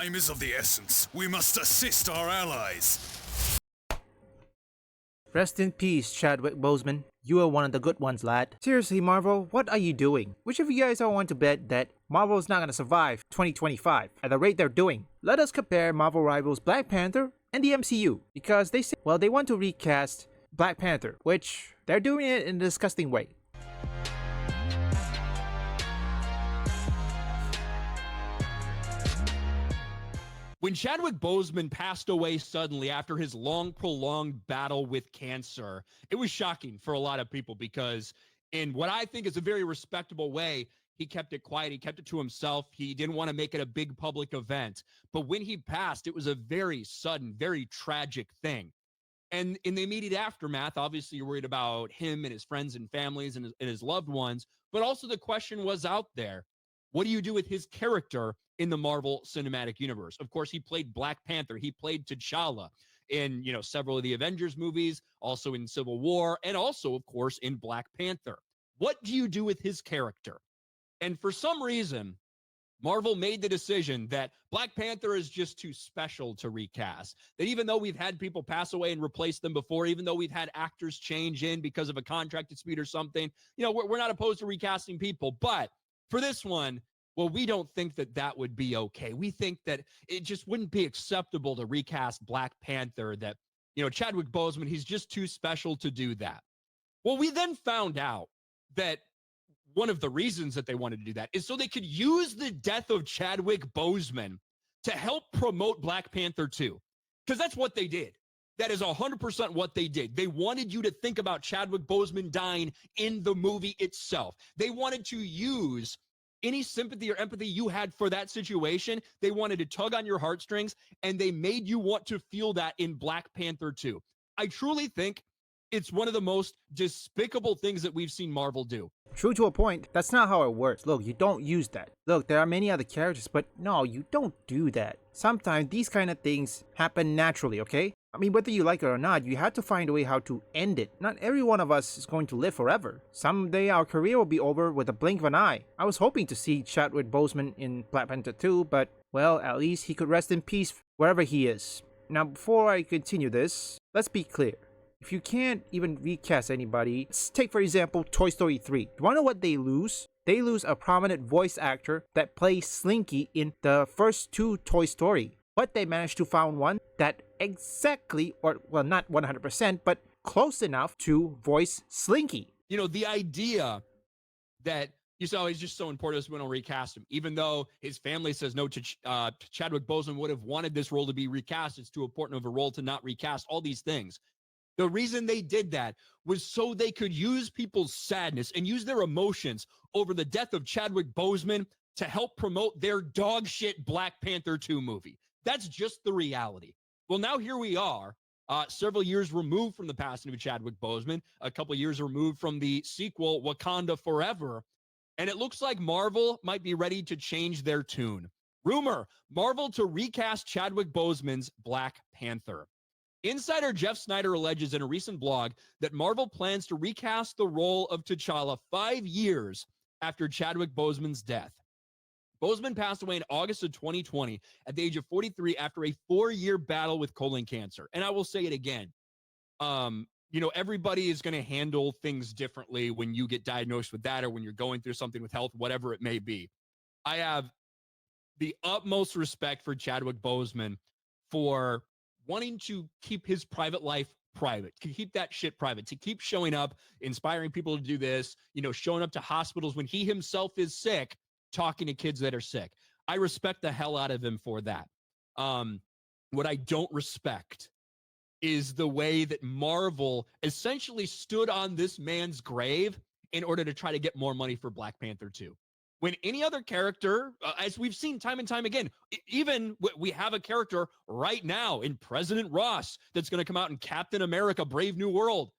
Time is of the essence. We must assist our allies. Rest in peace, Chadwick Boseman. You are one of the good ones, lad. Seriously, Marvel, what are you doing? Which of you guys are want to bet that Marvel is not gonna survive 2025 at the rate they're doing? Let us compare Marvel rivals Black Panther and the MCU, because they say, well, they want to recast Black Panther, which they're doing it in a disgusting way. When Chadwick Boseman passed away suddenly after his long, prolonged battle with cancer, it was shocking for a lot of people because in what I think is a very respectable way, he kept it quiet. He kept it to himself. He didn't want to make it a big public event. But when he passed, it was a very sudden, very tragic thing. And in the immediate aftermath, obviously, you're worried about him and his friends and families and his loved ones. But also the question was out there, what do you do with his character in the Marvel Cinematic Universe? Of course, he played Black Panther. He played T'Challa in, several of the Avengers movies, also in Civil War, and also, of course, in Black Panther. What do you do with his character? And for some reason, Marvel made the decision that Black Panther is just too special to recast. That even though we've had people pass away and replace them before, even though we've had actors change in because of a contract dispute or something, we're not opposed to recasting people. But for this one, well, we don't think that would be okay. We think that it just wouldn't be acceptable to recast Black Panther, that, Chadwick Boseman, he's just too special to do that. Well, we then found out that one of the reasons that they wanted to do that is so they could use the death of Chadwick Boseman to help promote Black Panther 2. Because that's what they did. That is 100% what they did. They wanted you to think about Chadwick Boseman dying in the movie itself. They wanted to use any sympathy or empathy you had for that situation. They wanted to tug on your heartstrings, and they made you want to feel that in Black Panther 2. I truly think it's one of the most despicable things that we've seen Marvel do. True to a point, that's not how it works. Look, you don't use that. Look, there are many other characters, but no, you don't do that. Sometimes these kind of things happen naturally, okay? I mean, whether you like it or not, you have to find a way how to end it. Not every one of us is going to live forever. Someday our career will be over with a blink of an eye. I was hoping to see Chadwick Boseman in Black Panther 2, but, well, at least he could rest in peace wherever he is. Now, before I continue this, let's be clear. If you can't even recast anybody, let's take for example Toy Story 3. You wanna know what they lose? They lose a prominent voice actor that plays Slinky in the first two Toy Story. But they managed to find one that exactly, or well, not 100%, but close enough to voice Slinky. The idea that you saw he's just so important, we don't recast him, even though his family says no. Chadwick Boseman would have wanted this role to be recast. It's too important of a role to not recast. All these things. The reason they did that was so they could use people's sadness and use their emotions over the death of Chadwick Boseman to help promote their dog shit Black Panther 2 movie. That's just the reality. Well, now here we are, several years removed from the passing of Chadwick Boseman, a couple years removed from the sequel, Wakanda Forever, and it looks like Marvel might be ready to change their tune. Rumor, Marvel to recast Chadwick Boseman's Black Panther. Insider Jeff Snyder alleges in a recent blog that Marvel plans to recast the role of T'Challa 5 years after Chadwick Boseman's death. Boseman passed away in August of 2020 at the age of 43 after a 4-year battle with colon cancer. And I will say it again. Everybody is going to handle things differently when you get diagnosed with that or when you're going through something with health, whatever it may be. I have the utmost respect for Chadwick Boseman for wanting to keep his private life private, to keep that shit private, to keep showing up, inspiring people to do this, showing up to hospitals when he himself is sick, talking to kids that are sick. I respect the hell out of him for that. What I don't respect is the way that Marvel essentially stood on this man's grave in order to try to get more money for Black Panther 2. When any other character, as we've seen time and time again, even we have a character right now in President Ross that's going to come out in Captain America, Brave New World.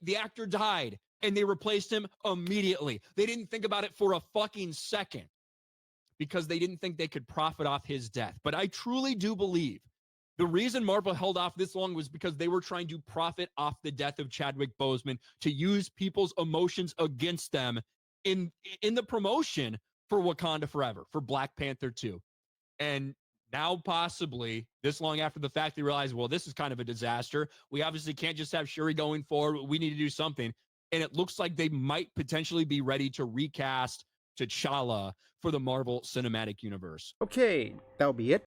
The actor died and they replaced him immediately. They didn't think about it for a fucking second because they didn't think they could profit off his death. But I truly do believe the reason Marvel held off this long was because they were trying to profit off the death of Chadwick Boseman to use people's emotions against them in the promotion for Wakanda Forever, for Black Panther 2. And Now, possibly this long after the fact, they realize, well, this is kind of a disaster. We obviously can't just have Shuri going forward. We need to do something. And it looks like they might potentially be ready to recast T'Challa for the Marvel Cinematic Universe. Okay, that'll be it.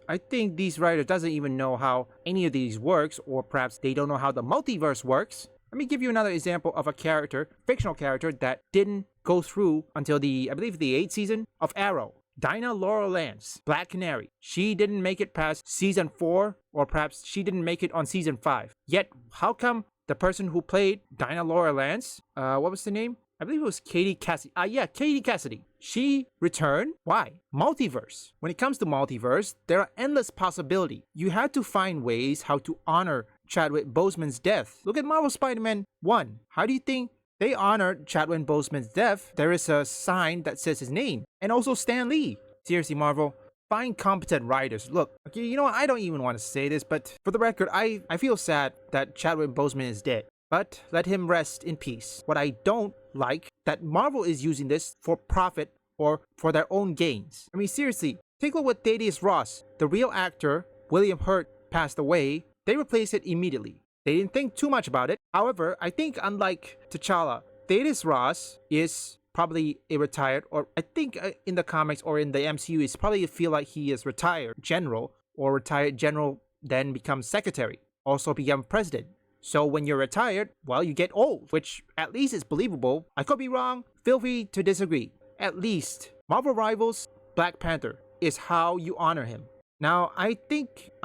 I think these writers doesn't even know how any of these works, or perhaps they don't know how the multiverse works. Let me give you another example of a character, fictional character, that didn't go through until I believe the 8th season of Arrow. Dinah Laurel Lance, Black Canary. She didn't make it past season 4, or perhaps she didn't make it on season 5. Yet, how come the person who played Dinah Laurel Lance, what was the name? I believe it was Katie Cassidy. Katie Cassidy. She returned. Why? Multiverse. When it comes to multiverse, there are endless possibilities. You had to find ways how to honor Chadwick Boseman's death. Look at Marvel Spider-Man 1. How do you think they honored Chadwick Boseman's death? There is a sign that says his name. And also Stan Lee. Seriously, Marvel, find competent writers. Look, okay, you know what? I don't even want to say this, but for the record, I feel sad that Chadwick Boseman is dead. But let him rest in peace. What I don't like that Marvel is using this for profit or for their own gains. I mean, seriously, take a look with Thaddeus Ross. The real actor, William Hurt, passed away. They replaced it immediately. They didn't think too much about it. However, I think unlike T'Challa, Thaddeus Ross is probably a retired, or I think in the comics or in the MCU, it's probably feel like he is retired general, or retired general then becomes secretary, also become president. So when you're retired, well, you get old, which at least is believable. I could be wrong. Feel free to disagree. At least, Marvel Rivals, Black Panther is how you honor him. Now, I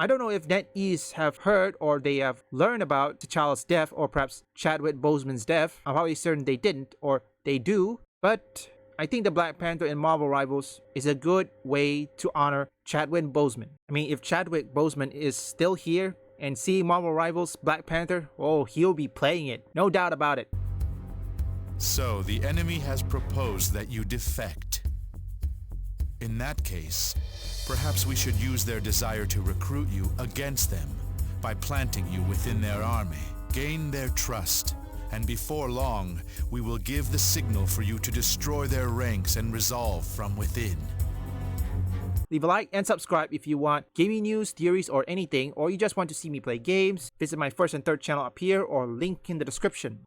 don't know if NetEase have heard or they have learned about T'Challa's death, or perhaps Chadwick Boseman's death. I'm probably certain they didn't, or they do. But I think the Black Panther in Marvel Rivals is a good way to honor Chadwick Boseman. I mean, if Chadwick Boseman is still here, and see Marvel Rivals Black Panther, oh, he'll be playing it. No doubt about it. So the enemy has proposed that you defect. In that case, perhaps we should use their desire to recruit you against them by planting you within their army. Gain their trust, and before long, we will give the signal for you to destroy their ranks and resolve from within. Leave a like and subscribe if you want gaming news, theories, or anything, or you just want to see me play games. Visit my first and third channel up here or link in the description.